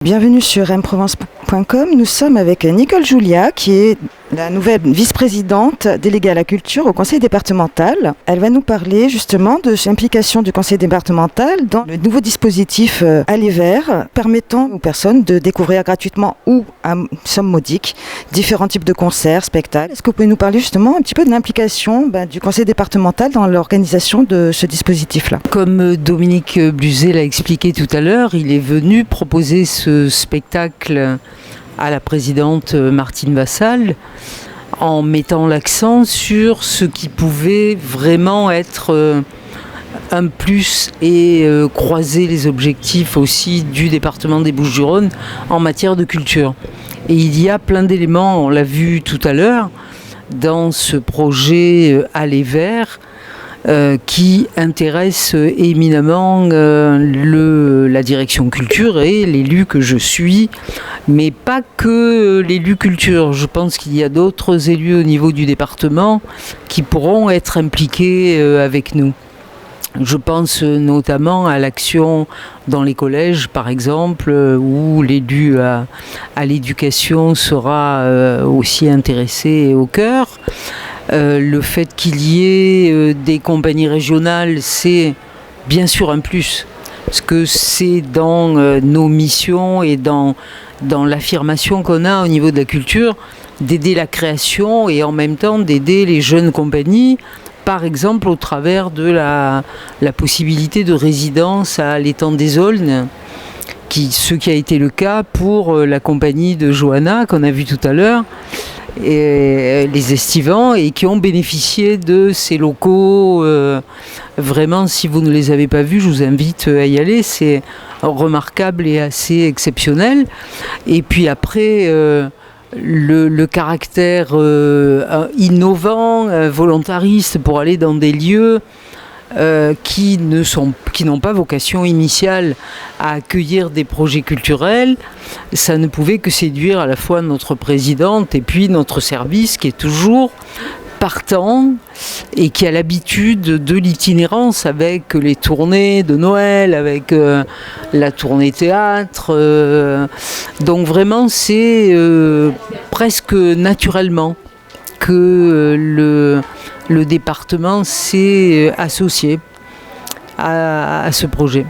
Bienvenue sur mprovence.com. Nous sommes avec Nicole Julia, qui est la nouvelle vice-présidente déléguée à la culture au conseil départemental. Elle va nous parler justement de l'implication du conseil départemental dans le nouveau dispositif Aller Vers, permettant aux personnes de découvrir gratuitement ou à somme modique différents types de concerts, spectacles. Est-ce que vous pouvez nous parler justement un petit peu de l'implication du conseil départemental dans l'organisation de ce dispositif-là? Comme Dominique Bluzet l'a expliqué tout à l'heure, il est venu proposer ce spectacle à la présidente Martine Vassal en mettant l'accent sur ce qui pouvait vraiment être un plus et croiser les objectifs aussi du département des Bouches-du-Rhône en matière de culture. Et il y a plein d'éléments, on l'a vu tout à l'heure, dans ce projet Aller Vers, qui intéresse éminemment la direction culture et l'élu que je suis, mais pas que l'élu culture. Je pense qu'il y a d'autres élus au niveau du département qui pourront être impliqués avec nous. Je pense notamment à l'action dans les collèges, par exemple, où l'élu à l'éducation sera aussi intéressé et au cœur. Le fait qu'il y ait des compagnies régionales, c'est bien sûr un plus, parce que c'est dans nos missions et dans l'affirmation qu'on a au niveau de la culture, d'aider la création et en même temps d'aider les jeunes compagnies, par exemple au travers de la possibilité de résidence à l'étang des Aulnes, ce qui a été le cas pour la compagnie de Johanna qu'on a vu tout à l'heure, et les Estivants, et qui ont bénéficié de ces locaux. Vraiment, si vous ne les avez pas vus, je vous invite à y aller, c'est remarquable et assez exceptionnel. Et puis après, le caractère innovant, volontariste pour aller dans des lieux qui n'ont pas vocation initiale à accueillir des projets culturels, ça ne pouvait que séduire à la fois notre présidente et puis notre service qui est toujours partant et qui a l'habitude de l'itinérance avec les tournées de Noël, avec la tournée théâtre. Donc vraiment c'est presque naturellement que le département s'est associé à ce projet.